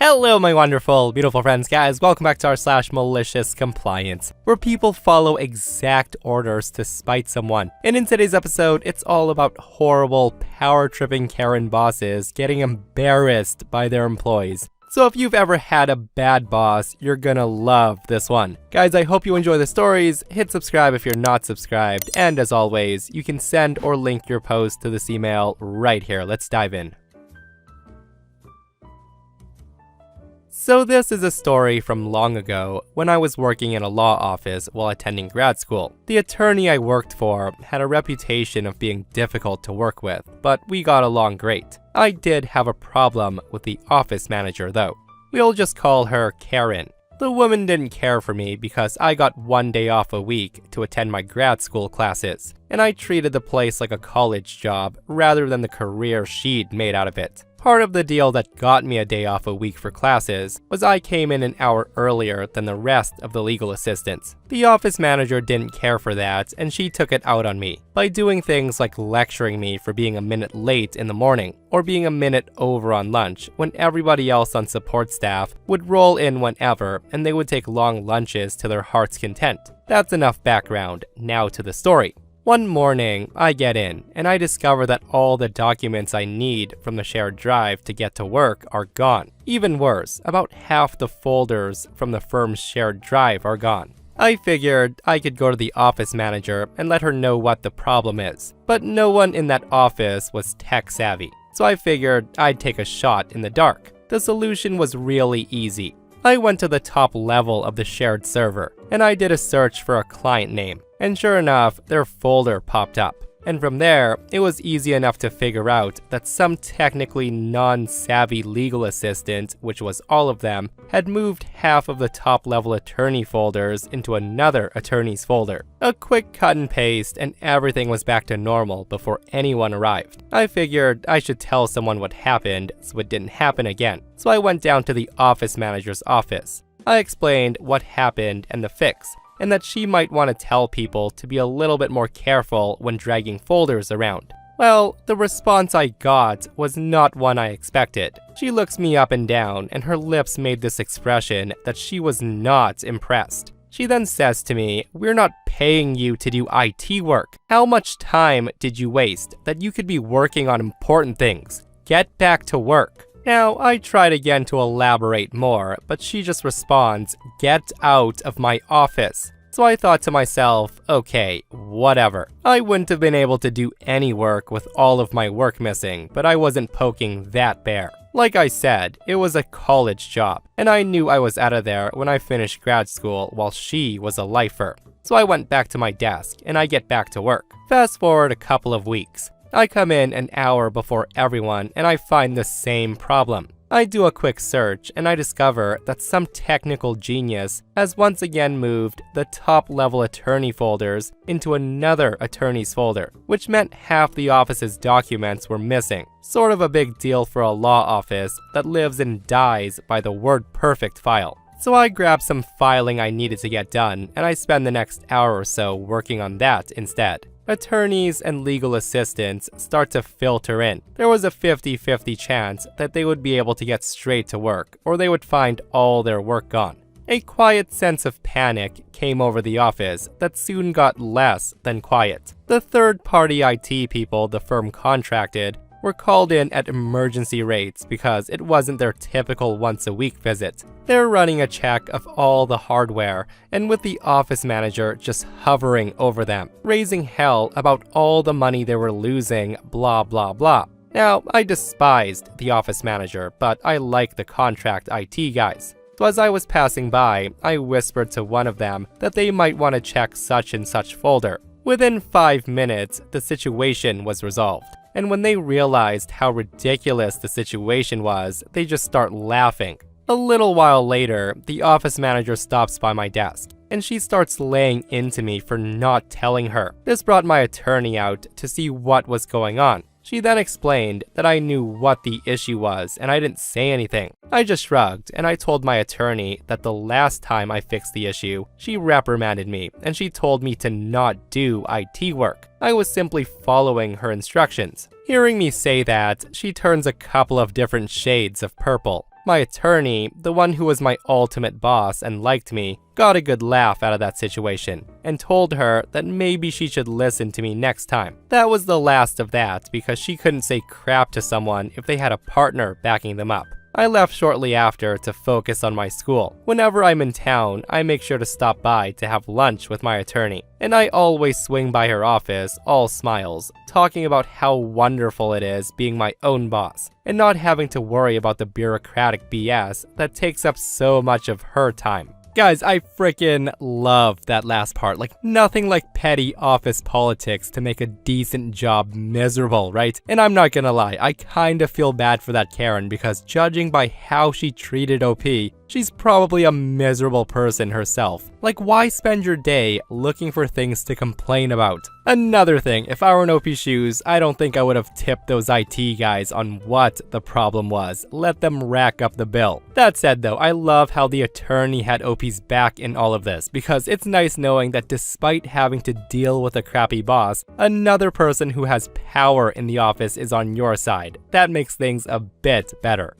Hello my wonderful, beautiful friends, guys. Welcome back to our /MaliciousCompliance, where people follow exact orders to spite someone. And in today's episode, it's all about horrible, power-tripping Karen bosses getting embarrassed by their employees. So if you've ever had a bad boss, you're gonna love this one. Guys, I hope you enjoy the stories. Hit subscribe if you're not subscribed. And as always, you can send or link your post to this email right here. Let's dive in. So this is a story from long ago when I was working in a law office while attending grad school. The attorney I worked for had a reputation of being difficult to work with, but we got along great. I did have a problem with the office manager though. We'll just call her Karen. The woman didn't care for me because I got one day off a week to attend my grad school classes, and I treated the place like a college job rather than the career she'd made out of it. Part of the deal that got me a day off a week for classes was I came in an hour earlier than the rest of the legal assistants. The office manager didn't care for that, and she took it out on me by doing things like lecturing me for being a minute late in the morning or being a minute over on lunch when everybody else on support staff would roll in whenever and they would take long lunches to their heart's content. That's enough background. Now to the story. One morning, I get in, and I discover that all the documents I need from the shared drive to get to work are gone. Even worse, about half the folders from the firm's shared drive are gone. I figured I could go to the office manager and let her know what the problem is, but no one in that office was tech savvy, so I figured I'd take a shot in the dark. The solution was really easy. I went to the top level of the shared server, and I did a search for a client name. And sure enough, their folder popped up. And from there, it was easy enough to figure out that some technically non-savvy legal assistant, which was all of them, had moved half of the top-level attorney folders into another attorney's folder. A quick cut and paste, and everything was back to normal before anyone arrived. I figured I should tell someone what happened so it didn't happen again. So I went down to the office manager's office. I explained what happened and the fix, and that she might want to tell people to be a little bit more careful when dragging folders around. Well, the response I got was not one I expected. She looks me up and down, and her lips made this expression that she was not impressed. She then says to me, "We're not paying you to do IT work. How much time did you waste that you could be working on important things? Get back to work." Now, I tried again to elaborate more, but she just responds, "Get out of my office." So I thought to myself, okay, whatever. I wouldn't have been able to do any work with all of my work missing, but I wasn't poking that bear. Like I said, it was a college job, and I knew I was out of there when I finished grad school while she was a lifer. So I went back to my desk, and I get back to work. Fast forward a couple of weeks. I come in an hour before everyone, and I find the same problem. I do a quick search, and I discover that some technical genius has once again moved the top-level attorney folders into another attorney's folder, which meant half the office's documents were missing. Sort of a big deal for a law office that lives and dies by the WordPerfect file. So I grabbed some filing I needed to get done, and I spend the next hour or so working on that instead. Attorneys and legal assistants start to filter in. There was a 50-50 chance that they would be able to get straight to work, or they would find all their work gone. A quiet sense of panic came over the office that soon got less than quiet. The third-party IT people the firm contracted were called in at emergency rates because it wasn't their typical once-a-week visit. They're running a check of all the hardware, and with the office manager just hovering over them, raising hell about all the money they were losing, blah blah blah. Now, I despised the office manager, but I like the contract IT guys. So as I was passing by, I whispered to one of them that they might want to check such and such folder. Within 5 minutes, the situation was resolved. And when they realized how ridiculous the situation was, they just start laughing. A little while later, the office manager stops by my desk, and she starts laying into me for not telling her. This brought my attorney out to see what was going on. She then explained that I knew what the issue was and I didn't say anything. I just shrugged and I told my attorney that the last time I fixed the issue, she reprimanded me and she told me to not do IT work. I was simply following her instructions. Hearing me say that, she turns a couple of different shades of purple. My attorney, the one who was my ultimate boss and liked me, got a good laugh out of that situation and told her that maybe she should listen to me next time. That was the last of that because she couldn't say crap to someone if they had a partner backing them up. I left shortly after to focus on my school. Whenever I'm in town, I make sure to stop by to have lunch with my attorney, and I always swing by her office, all smiles, talking about how wonderful it is being my own boss, and not having to worry about the bureaucratic BS that takes up so much of her time. Guys, I freaking love that last part. Like, nothing like petty office politics to make a decent job miserable, right? And I'm not gonna lie, I kinda feel bad for that Karen because judging by how she treated OP, she's probably a miserable person herself. Like, why spend your day looking for things to complain about? Another thing, if I were in OP's shoes, I don't think I would have tipped those IT guys on what the problem was. Let them rack up the bill. That said though, I love how the attorney had OP's back in all of this, because it's nice knowing that despite having to deal with a crappy boss, another person who has power in the office is on your side. That makes things a bit better.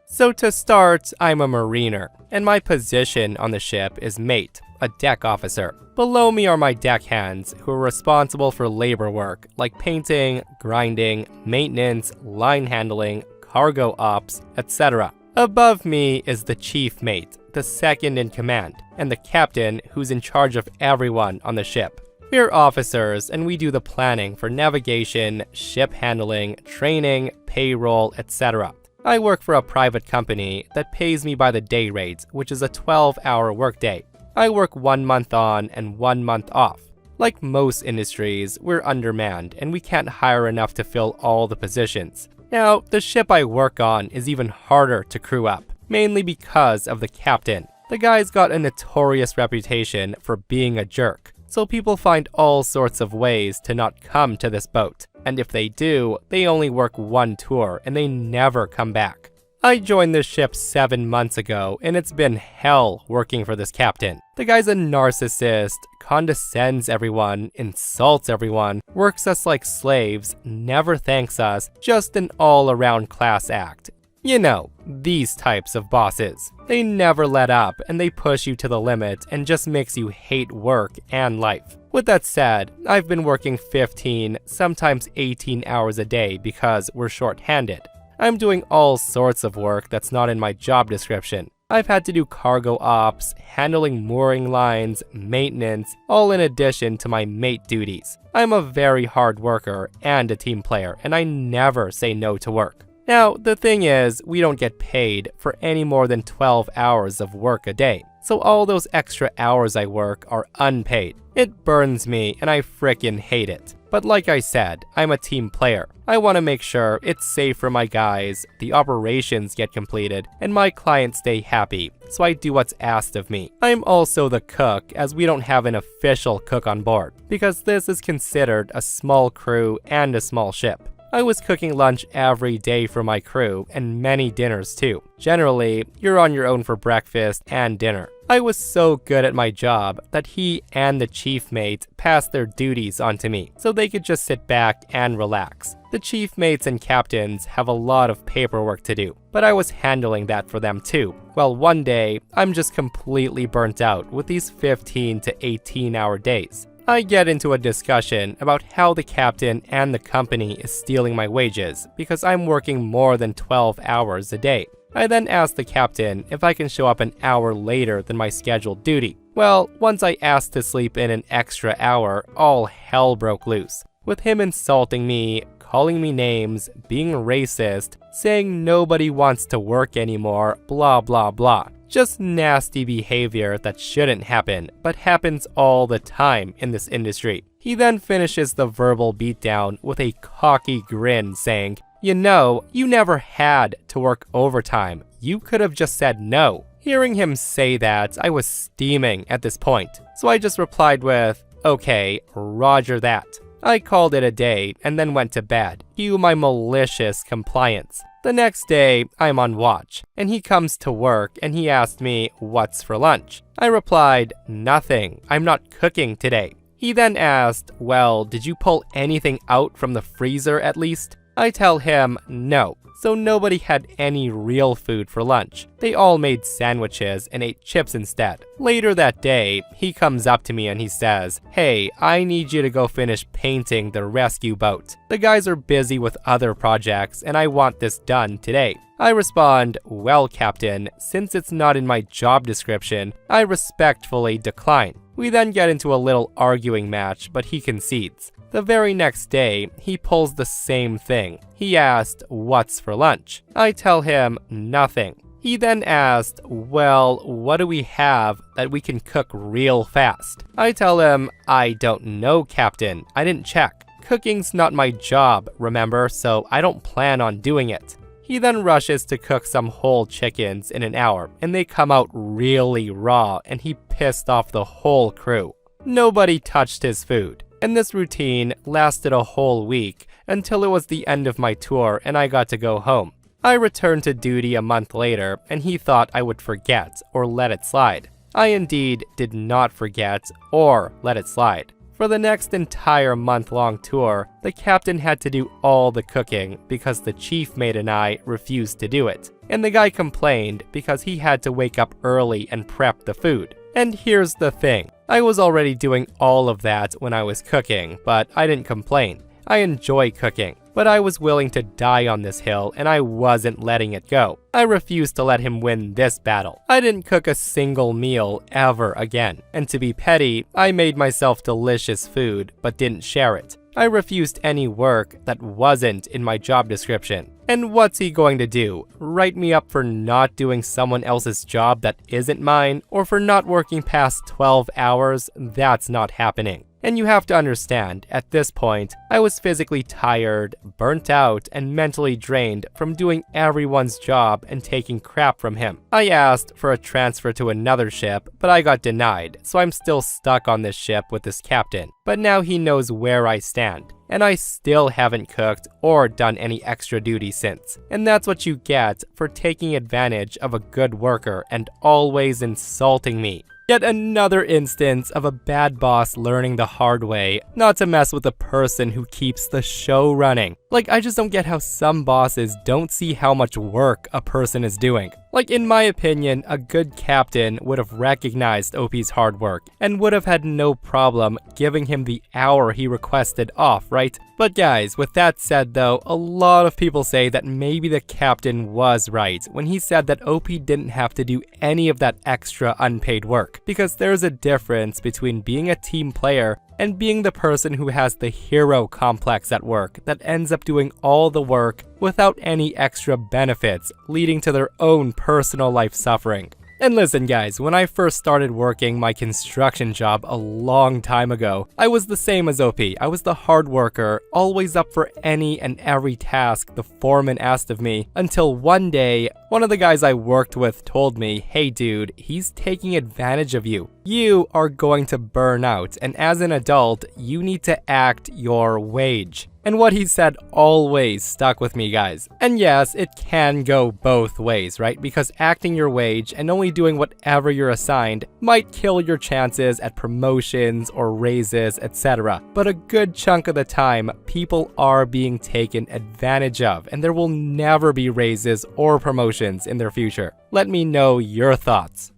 So to start, I'm a mariner, and my position on the ship is mate, a deck officer. Below me are my deckhands, who are responsible for labor work, like painting, grinding, maintenance, line handling, cargo ops, etc. Above me is the chief mate, the second in command, and the captain, who's in charge of everyone on the ship. We're officers, and we do the planning for navigation, ship handling, training, payroll, etc. I work for a private company that pays me by the day rate, which is a 12-hour workday. I work 1 month on and 1 month off. Like most industries, we're undermanned and we can't hire enough to fill all the positions. Now, the ship I work on is even harder to crew up, mainly because of the captain. The guy's got a notorious reputation for being a jerk, so people find all sorts of ways to not come to this boat. And if they do, they only work 1 tour and they never come back. I joined this ship 7 months ago, and it's been hell working for this captain. The guy's a narcissist, condescends everyone, insults everyone, works us like slaves, never thanks us, just an all-around class act. You know, these types of bosses. They never let up, and they push you to the limit and just makes you hate work and life. With that said, I've been working 15, sometimes 18 hours a day because we're short-handed. I'm doing all sorts of work that's not in my job description. I've had to do cargo ops, handling mooring lines, maintenance, all in addition to my mate duties. I'm a very hard worker and a team player, and I never say no to work. Now, the thing is, we don't get paid for any more than 12 hours of work a day, so all those extra hours I work are unpaid. It burns me and I frickin' hate it. But like I said, I'm a team player. I want to make sure it's safe for my guys, the operations get completed, and my clients stay happy, so I do what's asked of me. I'm also the cook, as we don't have an official cook on board, because this is considered a small crew and a small ship. I was cooking lunch every day for my crew, and many dinners too. Generally, you're on your own for breakfast and dinner. I was so good at my job that he and the chief mate passed their duties onto me, so they could just sit back and relax. The chief mates and captains have a lot of paperwork to do, but I was handling that for them too. Well, one day, I'm just completely burnt out with these 15 to 18 hour days. I get into a discussion about how the captain and the company is stealing my wages because I'm working more than 12 hours a day. I then ask the captain if I can show up an hour later than my scheduled duty. Well, once I asked to sleep in an extra hour, all hell broke loose, with him insulting me, calling me names, being racist, saying nobody wants to work anymore, blah blah blah. Just nasty behavior that shouldn't happen, but happens all the time in this industry. He then finishes the verbal beatdown with a cocky grin saying, "You know, you never had to work overtime. You could have just said no." Hearing him say that, I was steaming at this point, so I just replied with, "Okay, roger that." I called it a day and then went to bed. Cue my malicious compliance. The next day, I'm on watch, and he comes to work and he asked me, "What's for lunch?" I replied, "Nothing, I'm not cooking today." He then asked, "Well, did you pull anything out from the freezer at least?" I tell him no. So nobody had any real food for lunch. They all made sandwiches and ate chips instead. Later that day, he comes up to me and he says, "Hey, I need you to go finish painting the rescue boat. The guys are busy with other projects and I want this done today." I respond, "Well, Captain, since it's not in my job description, I respectfully decline." We then get into a little arguing match, but he concedes. The very next day, he pulls the same thing. He asked, "What's for lunch?" I tell him nothing. He then asked, "Well, what do we have that we can cook real fast?" I tell him, "I don't know, Captain. I didn't check. Cooking's not my job, remember, so I don't plan on doing it." He then rushes to cook some whole chickens in an hour, and they come out really raw, and he pissed off the whole crew. Nobody touched his food. And this routine lasted a whole week until it was the end of my tour and I got to go home. I returned to duty a month later and he thought I would forget or let it slide. I indeed did not forget or let it slide. For the next entire month-long tour, the captain had to do all the cooking because the chief mate and I refused to do it. And the guy complained because he had to wake up early and prep the food. And here's the thing. I was already doing all of that when I was cooking, but I didn't complain. I enjoy cooking, but I was willing to die on this hill and I wasn't letting it go. I refused to let him win this battle. I didn't cook a single meal ever again. And to be petty, I made myself delicious food, but didn't share it. I refused any work that wasn't in my job description. And what's he going to do? Write me up for not doing someone else's job that isn't mine, or for not working past 12 hours? That's not happening. And you have to understand, at this point, I was physically tired, burnt out, and mentally drained from doing everyone's job and taking crap from him. I asked for a transfer to another ship, but I got denied, so I'm still stuck on this ship with this captain. But now he knows where I stand. And I still haven't cooked or done any extra duty since. And that's what you get for taking advantage of a good worker and always insulting me. Yet another instance of a bad boss learning the hard way not to mess with the person who keeps the show running. Like, I just don't get how some bosses don't see how much work a person is doing. Like, in my opinion, a good captain would have recognized OP's hard work and would have had no problem giving him the hour he requested off, right? But guys, with that said though, a lot of people say that maybe the captain was right when he said that OP didn't have to do any of that extra unpaid work, because there's a difference between being a team player and being the person who has the hero complex at work that ends up doing all the work without any extra benefits, leading to their own personal life suffering. And listen guys, when I first started working my construction job a long time ago, I was the same as OP. I was the hard worker, always up for any and every task the foreman asked of me, until one day, one of the guys I worked with told me, "Hey dude, he's taking advantage of you. You are going to burn out, and as an adult, you need to act your wage." And what he said always stuck with me, guys. And yes, it can go both ways, right? Because acting your wage and only doing whatever you're assigned might kill your chances at promotions or raises, etc. But a good chunk of the time, people are being taken advantage of, and there will never be raises or promotions in their future. Let me know your thoughts.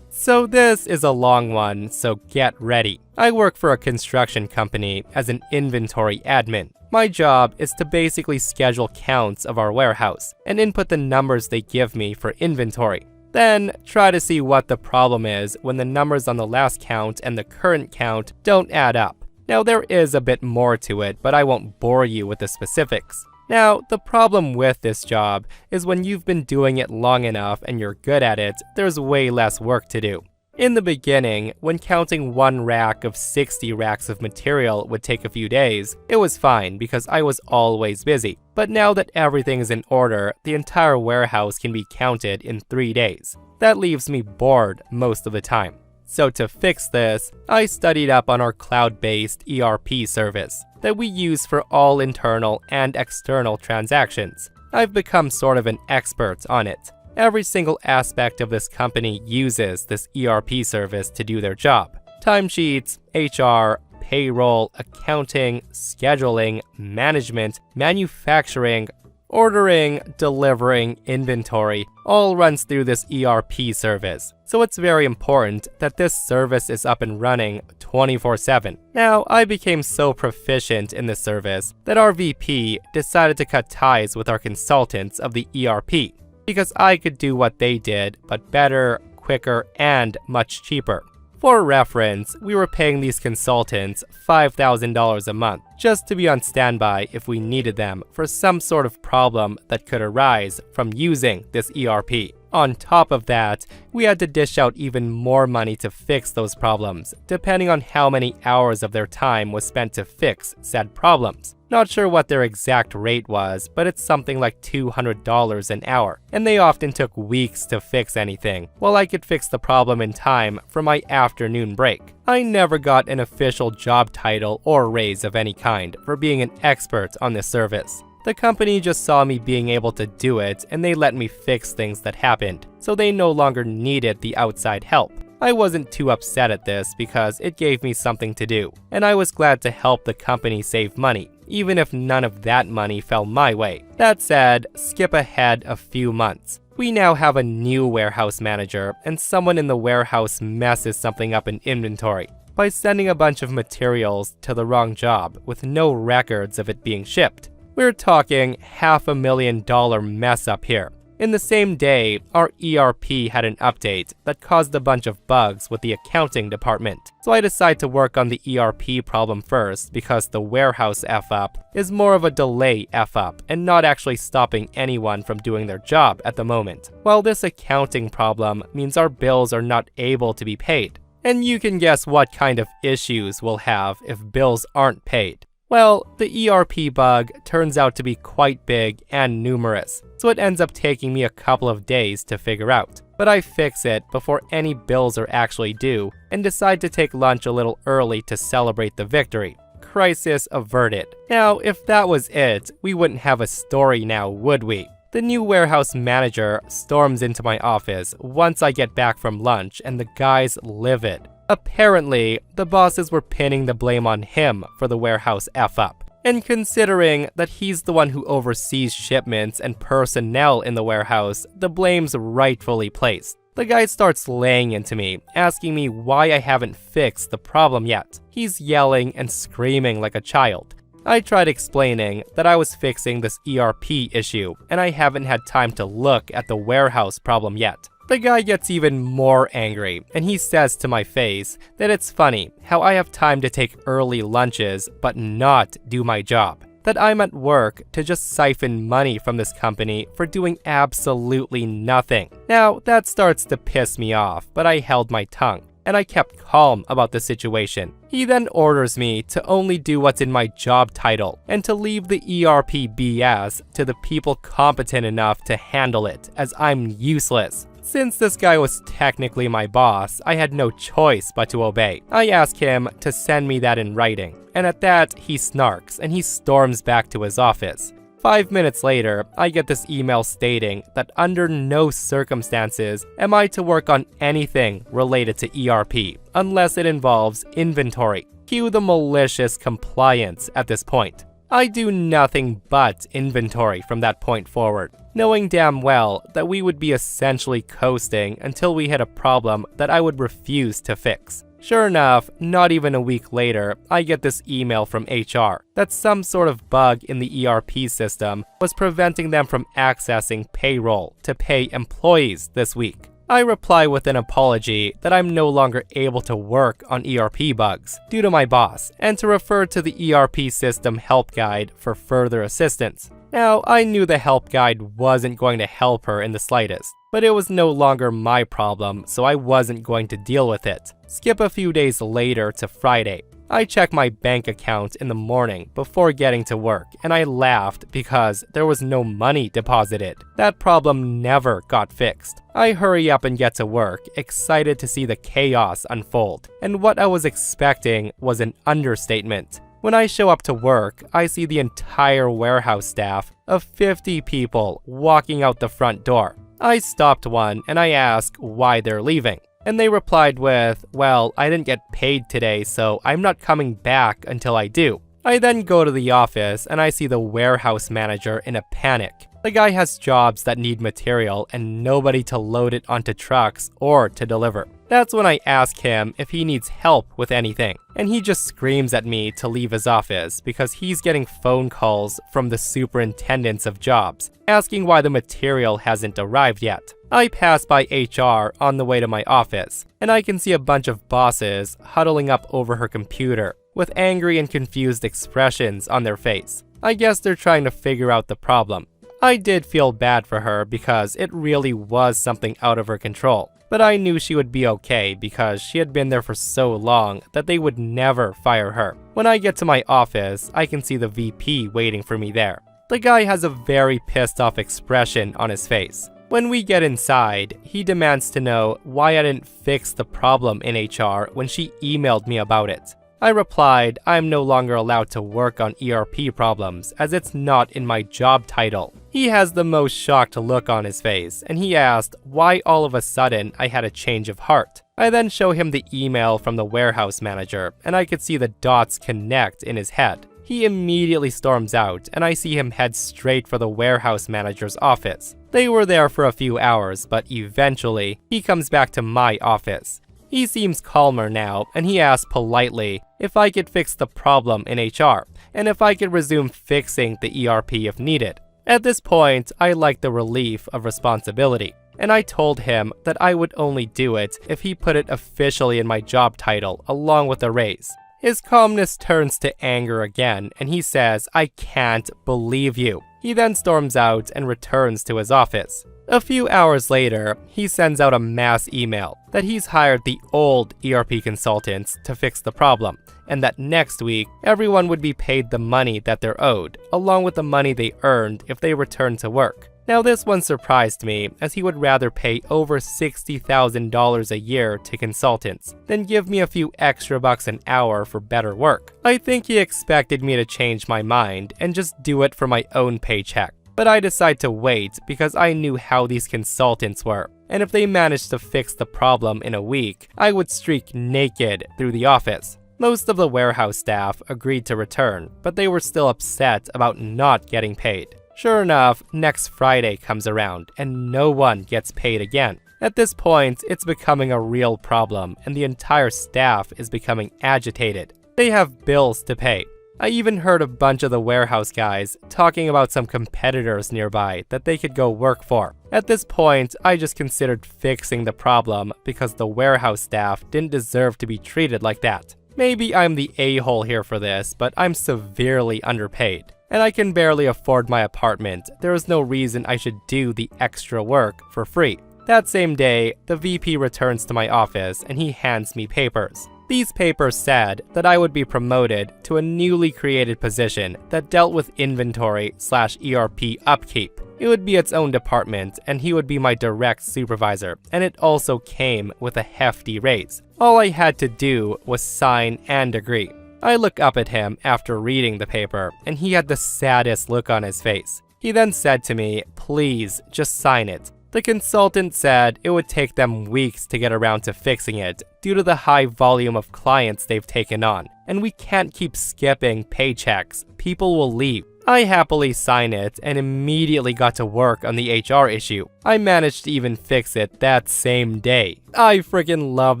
So this is a long one, so get ready. I work for a construction company as an inventory admin. My job is to basically schedule counts of our warehouse and input the numbers they give me for inventory. Then try to see what the problem is when the numbers on the last count and the current count don't add up. Now there is a bit more to it, but I won't bore you with the specifics. Now, the problem with this job is when you've been doing it long enough and you're good at it, there's way less work to do. In the beginning, when counting one rack of 60 racks of material would take a few days, it was fine because I was always busy. But now that everything is in order, the entire warehouse can be counted in 3 days. That leaves me bored most of the time. So to fix this, I studied up on our cloud-based ERP service that we use for all internal and external transactions. I've become sort of an expert on it. Every single aspect of this company uses this ERP service to do their job. Timesheets, HR, payroll, accounting, scheduling, management, manufacturing, ordering, delivering, inventory, all runs through this ERP service. So it's very important that this service is up and running 24/7. Now, I became so proficient in this service that our VP decided to cut ties with our consultants of the ERP, because I could do what they did, but better, quicker, and much cheaper. For reference, we were paying these consultants $5,000 a month just to be on standby if we needed them for some sort of problem that could arise from using this ERP. On top of that, we had to dish out even more money to fix those problems, depending on how many hours of their time was spent to fix said problems. Not sure what their exact rate was, but it's something like $200 an hour, and they often took weeks to fix anything, while I could fix the problem in time for my afternoon break. I never got an official job title or raise of any kind for being an expert on this service. The company just saw me being able to do it, and they let me fix things that happened, so they no longer needed the outside help. I wasn't too upset at this because it gave me something to do, and I was glad to help the company save money, even if none of that money fell my way. That said, skip ahead a few months. We now have a new warehouse manager, and someone in the warehouse messes something up in inventory by sending a bunch of materials to the wrong job with no records of it being shipped. We're talking $500,000 mess up here. In the same day, our ERP had an update that caused a bunch of bugs with the accounting department. So I decided to work on the ERP problem first because the warehouse F-up is more of a delay F-up and not actually stopping anyone from doing their job at the moment. While this accounting problem means our bills are not able to be paid. And you can guess what kind of issues we'll have if bills aren't paid. Well, the ERP bug turns out to be quite big and numerous, so it ends up taking me a couple of days to figure out. But I fix it before any bills are actually due and decide to take lunch a little early to celebrate the victory. Crisis averted. Now, if that was it, we wouldn't have a story now, would we? The new warehouse manager storms into my office once I get back from lunch, and the guy's livid. Apparently, the bosses were pinning the blame on him for the warehouse F-up. And considering that he's the one who oversees shipments and personnel in the warehouse, the blame's rightfully placed. The guy starts laying into me, asking me why I haven't fixed the problem yet. He's yelling and screaming like a child. I tried explaining that I was fixing this ERP issue, and I haven't had time to look at the warehouse problem yet. The guy gets even more angry, and he says to my face that it's funny how I have time to take early lunches but not do my job. That I'm at work to just siphon money from this company for doing absolutely nothing. Now, that starts to piss me off, but I held my tongue, and I kept calm about the situation. He then orders me to only do what's in my job title, and to leave the ERP BS to the people competent enough to handle it, as I'm useless. Since this guy was technically my boss, I had no choice but to obey. I asked him to send me that in writing, and at that, he snarks and he storms back to his office. 5 minutes later, I get this email stating that under no circumstances am I to work on anything related to ERP, unless it involves inventory. Cue the malicious compliance at this point. I do nothing but inventory from that point forward, knowing damn well that we would be essentially coasting until we hit a problem that I would refuse to fix. Sure enough, not even a week later, I get this email from HR that some sort of bug in the ERP system was preventing them from accessing payroll to pay employees this week. I reply with an apology that I'm no longer able to work on ERP bugs due to my boss, and to refer to the ERP system help guide for further assistance. Now, I knew the help guide wasn't going to help her in the slightest, but it was no longer my problem, so I wasn't going to deal with it. Skip a few days later to Friday. I check my bank account in the morning before getting to work, and I laughed because there was no money deposited. That problem never got fixed. I hurry up and get to work, excited to see the chaos unfold, and what I was expecting was an understatement. When I show up to work, I see the entire warehouse staff of 50 people walking out the front door. I stopped one and I ask why they're leaving. And they replied with, "Well, I didn't get paid today, so I'm not coming back until I do." I then go to the office and I see the warehouse manager in a panic. The guy has jobs that need material and nobody to load it onto trucks or to deliver. That's when I ask him if he needs help with anything, and he just screams at me to leave his office because he's getting phone calls from the superintendents of jobs, asking why the material hasn't arrived yet. I pass by HR on the way to my office, and I can see a bunch of bosses huddling up over her computer, with angry and confused expressions on their face. I guess they're trying to figure out the problem. I did feel bad for her because it really was something out of her control, but I knew she would be okay because she had been there for so long that they would never fire her. When I get to my office, I can see the VP waiting for me there. The guy has a very pissed off expression on his face. When we get inside, he demands to know why I didn't fix the problem in HR when she emailed me about it. I replied, I'm no longer allowed to work on ERP problems as it's not in my job title. He has the most shocked look on his face, and he asked why all of a sudden I had a change of heart. I then show him the email from the warehouse manager, and I could see the dots connect in his head. He immediately storms out, and I see him head straight for the warehouse manager's office. They were there for a few hours, but eventually, he comes back to my office. He seems calmer now, and he asks politely if I could fix the problem in HR, and if I could resume fixing the ERP if needed. At this point, I liked the relief of responsibility, and I told him that I would only do it if he put it officially in my job title along with a raise. His calmness turns to anger again, and he says, I can't believe you. He then storms out and returns to his office. A few hours later, he sends out a mass email that he's hired the old ERP consultants to fix the problem, and that next week, everyone would be paid the money that they're owed, along with the money they earned if they returned to work. Now this one surprised me, as he would rather pay over $60,000 a year to consultants than give me a few extra bucks an hour for better work. I think he expected me to change my mind and just do it for my own paycheck. But I decided to wait because I knew how these consultants were, and if they managed to fix the problem in a week, I would streak naked through the office. Most of the warehouse staff agreed to return, but they were still upset about not getting paid. Sure enough, next Friday comes around, and no one gets paid again. At this point, it's becoming a real problem, and the entire staff is becoming agitated. They have bills to pay. I even heard a bunch of the warehouse guys talking about some competitors nearby that they could go work for. At this point, I just considered fixing the problem because the warehouse staff didn't deserve to be treated like that. Maybe I'm the a-hole here for this, but I'm severely underpaid, and I can barely afford my apartment. There is no reason I should do the extra work for free. That same day, the VP returns to my office and he hands me papers. These papers said that I would be promoted to a newly created position that dealt with inventory/ERP upkeep. It would be its own department, and he would be my direct supervisor, and it also came with a hefty raise. All I had to do was sign and agree. I look up at him after reading the paper, and he had the saddest look on his face. He then said to me, "Please, just sign it." The consultant said it would take them weeks to get around to fixing it due to the high volume of clients they've taken on, and we can't keep skipping paychecks. People will leave. I happily signed it and immediately got to work on the HR issue. I managed to even fix it that same day. I freaking love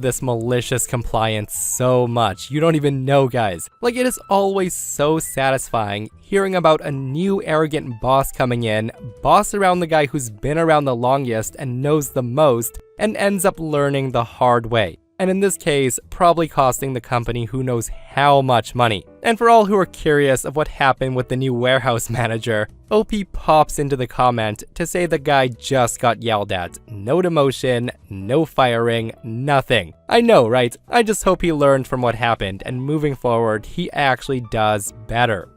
this malicious compliance so much. You don't even know, guys. Like, it is always so satisfying hearing about a new arrogant boss coming in, boss around the guy who's been around the longest and knows the most, and ends up learning the hard way. And in this case, probably costing the company who knows how much money. And for all who are curious of what happened with the new warehouse manager, OP pops into the comment to say the guy just got yelled at. No demotion, no firing, nothing. I know, right? I just hope he learned from what happened, and moving forward, he actually does better.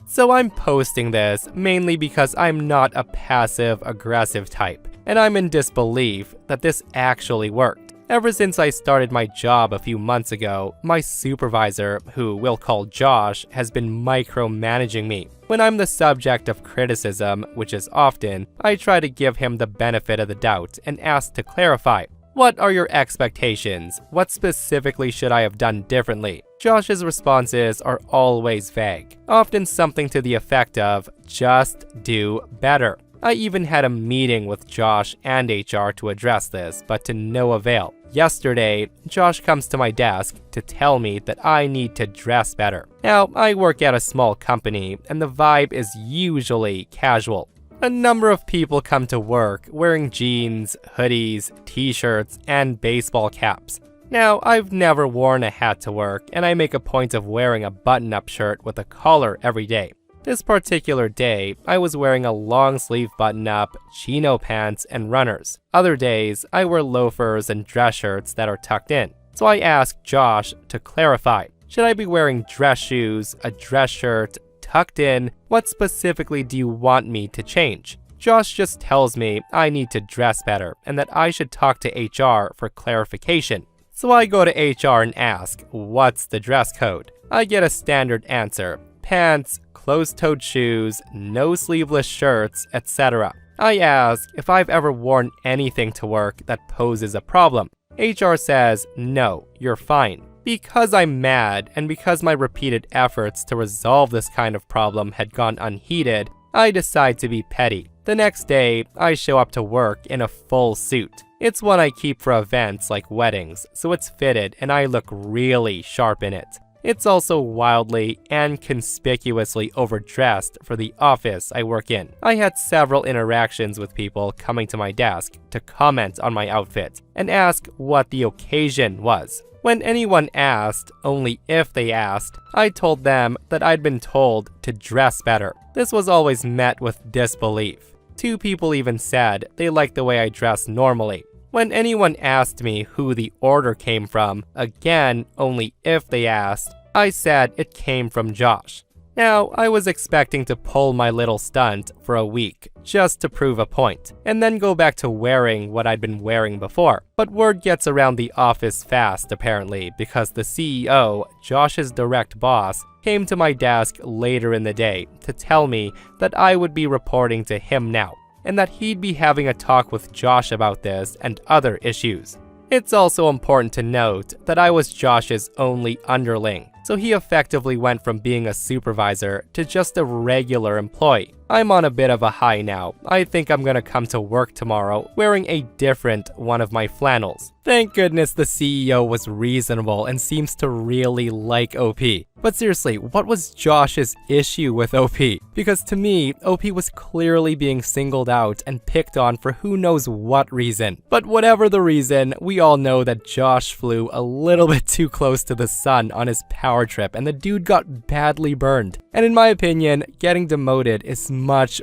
So I'm posting this mainly because I'm not a passive-aggressive type, and I'm in disbelief that this actually worked. Ever since I started my job a few months ago, my supervisor, who we'll call Josh, has been micromanaging me. When I'm the subject of criticism, which is often, I try to give him the benefit of the doubt and ask to clarify. What are your expectations? What specifically should I have done differently? Josh's responses are always vague, often something to the effect of, just do better. I even had a meeting with Josh and HR to address this, but to no avail. Yesterday, Josh comes to my desk to tell me that I need to dress better. Now, I work at a small company, and the vibe is usually casual. A number of people come to work wearing jeans, hoodies, t-shirts, and baseball caps. Now, I've never worn a hat to work, and I make a point of wearing a button-up shirt with a collar every day. This particular day, I was wearing a long-sleeve button-up, chino pants, and runners. Other days, I wear loafers and dress shirts that are tucked in. So I asked Josh to clarify. Should I be wearing dress shoes, a dress shirt, tucked in? What specifically do you want me to change? Josh just tells me I need to dress better and that I should talk to HR for clarification. So I go to HR and ask, what's the dress code? I get a standard answer: pants, closed-toed shoes, no sleeveless shirts, etc. I ask if I've ever worn anything to work that poses a problem. HR says, no, you're fine. Because I'm mad, and because my repeated efforts to resolve this kind of problem had gone unheeded, I decide to be petty. The next day, I show up to work in a full suit. It's one I keep for events like weddings, so it's fitted and I look really sharp in it. It's also wildly and conspicuously overdressed for the office I work in. I had several interactions with people coming to my desk to comment on my outfit and ask what the occasion was. When anyone asked, only if they asked, I told them that I'd been told to dress better. This was always met with disbelief. 2 people even said they liked the way I dress normally. When anyone asked me who the order came from, again, only if they asked, I said it came from Josh. Now, I was expecting to pull my little stunt for a week, just to prove a point, and then go back to wearing what I'd been wearing before. But word gets around the office fast, apparently, because the CEO, Josh's direct boss, came to my desk later in the day to tell me that I would be reporting to him now, and that he'd be having a talk with Josh about this and other issues. It's also important to note that I was Josh's only underling, so he effectively went from being a supervisor to just a regular employee. I'm on a bit of a high now. I think I'm gonna come to work tomorrow wearing a different one of my flannels. Thank goodness the CEO was reasonable and seems to really like OP. But seriously, what was Josh's issue with OP? Because to me, OP was clearly being singled out and picked on for who knows what reason. But whatever the reason, we all know that Josh flew a little bit too close to the sun on his power trip and the dude got badly burned. And in my opinion, getting demoted is much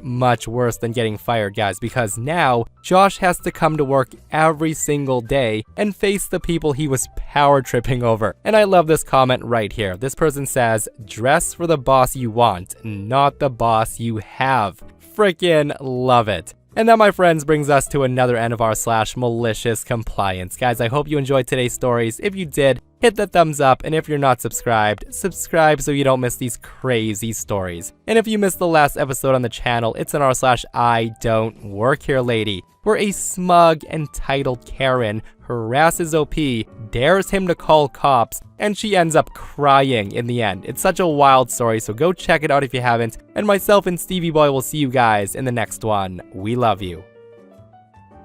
worse than getting fired, guys, because now Josh has to come to work every single day and face the people he was power tripping over. And I love this comment right here. This person says, dress for the boss you want, not the boss you have. Freaking love it. And that, my friends, brings us to another end of our /malicious compliance. Guys, I hope you enjoyed today's stories. If you did, hit the thumbs up, and if you're not subscribed, subscribe so you don't miss these crazy stories. And if you missed the last episode on the channel, it's in our /I don't work here lady, where a smug, entitled Karen harasses OP, dares him to call cops, and she ends up crying in the end. It's such a wild story, so go check it out if you haven't. And myself and Stevie Boy will see you guys in the next one. We love you.